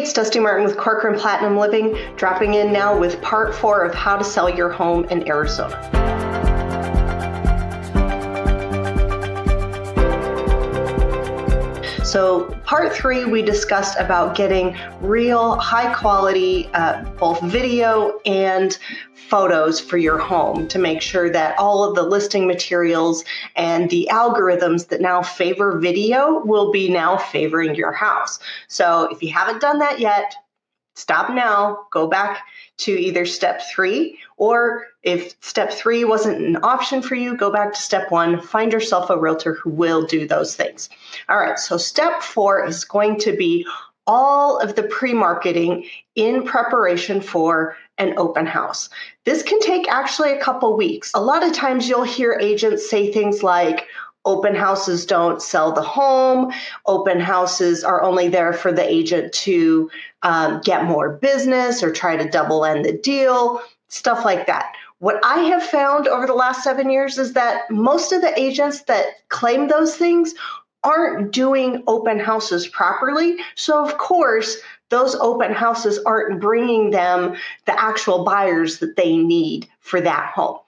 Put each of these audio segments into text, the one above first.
it's Dusty Martin with Corcoran Platinum Living, dropping in now with part 4 of how to sell your home in Arizona. So part 3, we discussed about getting real high quality, both video and photos for your home to make sure that all of the listing materials and the algorithms that now favor video will be now favoring your house. So if you haven't done that yet, stop now, go back to either step 3, or if step 3 wasn't an option for you, go back to step 1, find yourself a realtor who will do those things. All right, so step 4 is going to be all of the pre-marketing in preparation for an open house. This can take actually a couple weeks. A lot of times you'll hear agents say things like, open houses don't sell the home. Open houses are only there for the agent to get more business or try to double end the deal, stuff like that. What I have found over the last 7 years is that most of the agents that claim those things aren't doing open houses properly. So of course, those open houses aren't bringing them the actual buyers that they need for that home.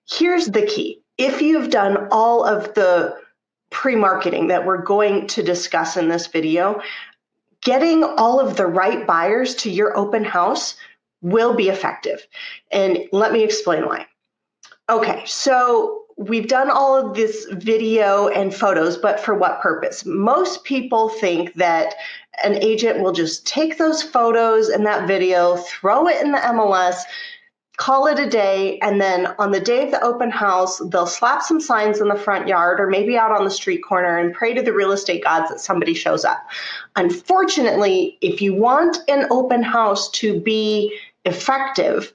Here's the key. If you've done all of the pre-marketing that we're going to discuss in this video, getting all of the right buyers to your open house will be effective. And let me explain why. Okay, so we've done all of this video and photos, but for what purpose? Most people think that an agent will just take those photos and that video, throw it in the MLS, call it a day, and then on the day of the open house, they'll slap some signs in the front yard or maybe out on the street corner and pray to the real estate gods that somebody shows up. Unfortunately, if you want an open house to be effective,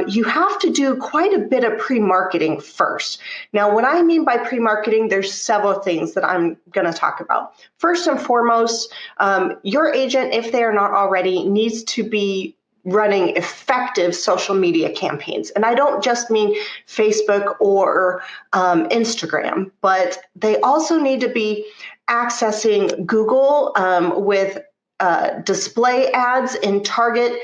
you have to do quite a bit of pre-marketing first. Now, what I mean by pre-marketing, there's several things that I'm going to talk about. First and foremost, your agent, if they are not already, needs to be running effective social media campaigns. And I don't just mean Facebook or Instagram, but they also need to be accessing Google with display ads and targeting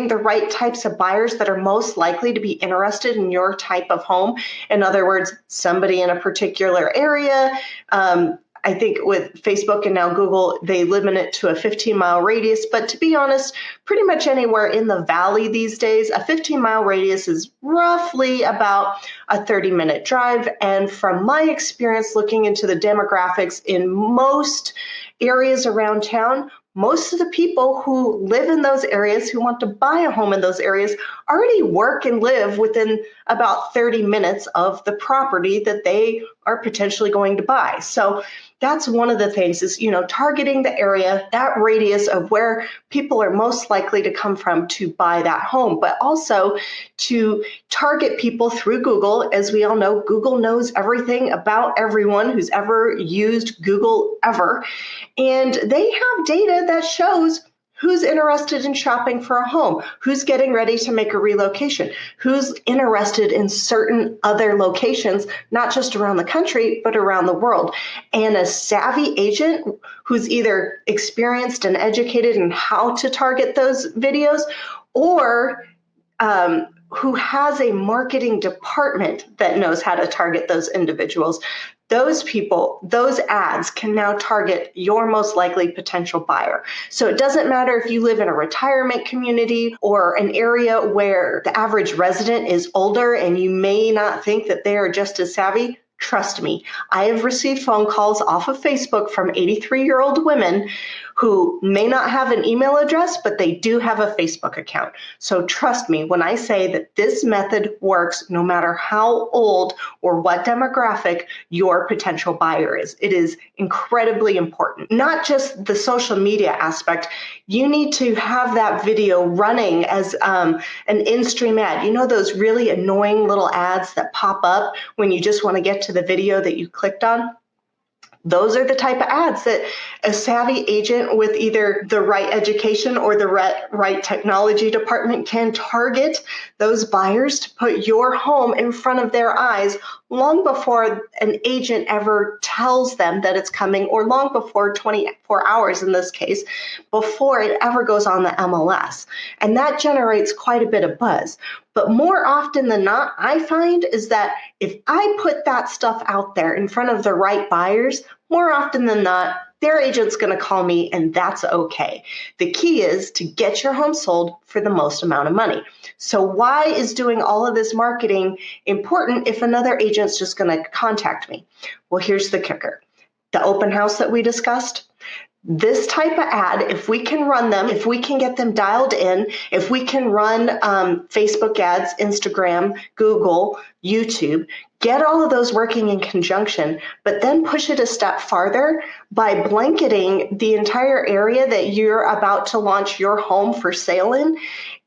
the right types of buyers that are most likely to be interested in your type of home. In other words, somebody in a particular area. I think with Facebook and now Google, they limit it to a 15-mile radius. But to be honest, pretty much anywhere in the valley these days, a 15-mile radius is roughly about a 30-minute drive. And from my experience looking into the demographics in most areas around town, most of the people who live in those areas, who want to buy a home in those areas, already work and live within about 30 minutes of the property that they are potentially going to buy. So that's one of the things is, targeting the area, that radius of where people are most likely to come from to buy that home, but also to target people through Google. As we all know, Google knows everything about everyone who's ever used Google ever. And they have data that shows who's interested in shopping for a home, who's getting ready to make a relocation, who's interested in certain other locations, not just around the country, but around the world. And a savvy agent who's either experienced and educated in how to target those videos, or who has a marketing department that knows how to target those individuals, those people, those ads can now target your most likely potential buyer. So it doesn't matter if you live in a retirement community or an area where the average resident is older and you may not think that they are just as savvy. Trust me, I have received phone calls off of Facebook from 83-year-old women who may not have an email address, but they do have a Facebook account. So trust me when I say that this method works no matter how old or what demographic your potential buyer is. It is incredibly important. Not just the social media aspect, you need to have that video running as an in-stream ad. You know those really annoying little ads that pop up when you just want to get to the video that you clicked on? Those are the type of ads that a savvy agent with either the right education or the right technology department can target those buyers to put your home in front of their eyes long before an agent ever tells them that it's coming, or long before 24 hours in this case, before it ever goes on the MLS. And that generates quite a bit of buzz. But more often than not, I find is that if I put that stuff out there in front of the right buyers, more often than not, their agent's going to call me, and that's okay. The key is to get your home sold for the most amount of money. So why is doing all of this marketing important if another agent's just going to contact me? Well, here's the kicker. The open house that we discussed, this type of ad, if we can run them, if we can get them dialed in, if we can run Facebook ads, Instagram, Google, YouTube, get all of those working in conjunction, but then push it a step farther by blanketing the entire area that you're about to launch your home for sale in.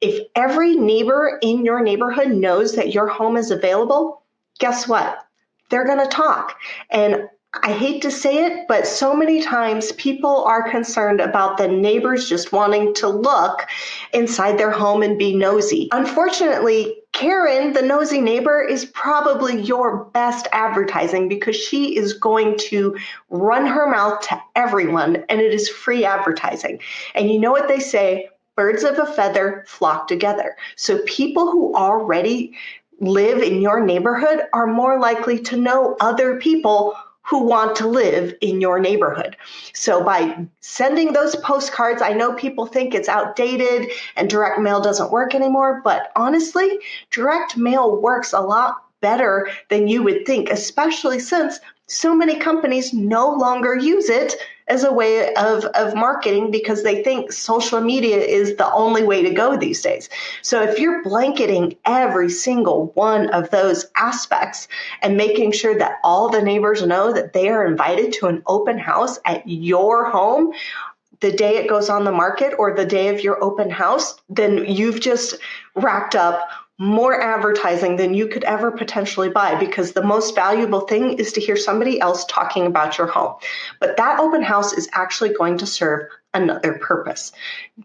If every neighbor in your neighborhood knows that your home is available, guess what? They're going to talk. And I hate to say it, but so many times people are concerned about the neighbors just wanting to look inside their home and be nosy. Unfortunately, Karen, the nosy neighbor, is probably your best advertising because she is going to run her mouth to everyone, and it is free advertising. And you know what they say, birds of a feather flock together. So people who already live in your neighborhood are more likely to know other people who want to live in your neighborhood. So by sending those postcards, I know people think it's outdated and direct mail doesn't work anymore, but honestly, direct mail works a lot better than you would think, especially since so many companies no longer use it as a way of marketing because they think social media is the only way to go these days. So if you're blanketing every single one of those aspects and making sure that all the neighbors know that they are invited to an open house at your home the day it goes on the market or the day of your open house, then you've just racked up more advertising than you could ever potentially buy, because the most valuable thing is to hear somebody else talking about your home. But that open house is actually going to serve another purpose.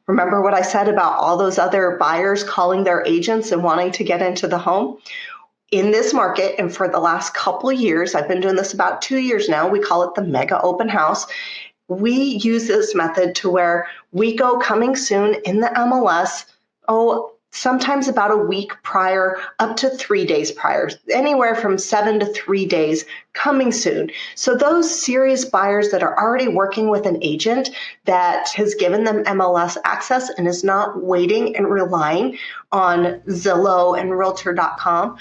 Remember what I said about all those other buyers calling their agents and wanting to get into the home? In this market, and for the last couple of years, I've been doing this about 2 years now, we call it the mega open house. We use this method to where we go coming soon in the MLS, sometimes about a week prior, up to 3 days prior, anywhere from 7 to 3 days, coming soon. So those serious buyers that are already working with an agent that has given them MLS access and is not waiting and relying on Zillow and Realtor.com.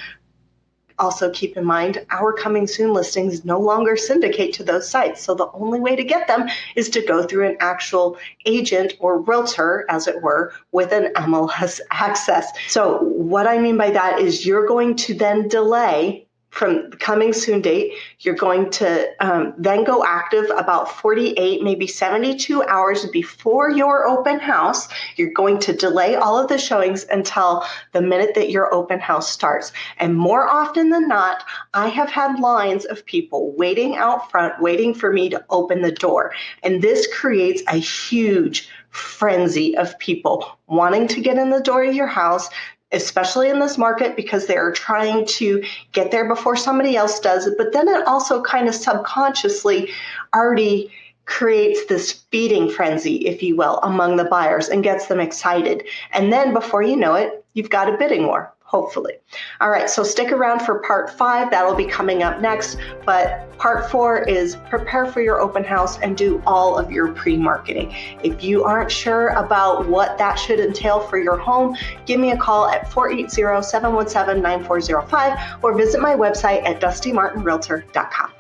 Also keep in mind, our coming soon listings no longer syndicate to those sites. So the only way to get them is to go through an actual agent or realtor, as it were, with an MLS access. So what I mean by that is you're going to then delay from the coming soon date. You're going to then go active about 48, maybe 72 hours before your open house. You're going to delay all of the showings until the minute that your open house starts. And more often than not, I have had lines of people waiting out front, waiting for me to open the door. And this creates a huge frenzy of people wanting to get in the door of your house, especially in this market, because they are trying to get there before somebody else does it. But then it also kind of subconsciously already creates this feeding frenzy, if you will, among the buyers and gets them excited. And then before you know it, you've got a bidding war, hopefully. All right, so stick around for part 5. That'll be coming up next. But part 4 is prepare for your open house and do all of your pre-marketing. If you aren't sure about what that should entail for your home, give me a call at 480-717-9405 or visit my website at dustimartinrealtor.com.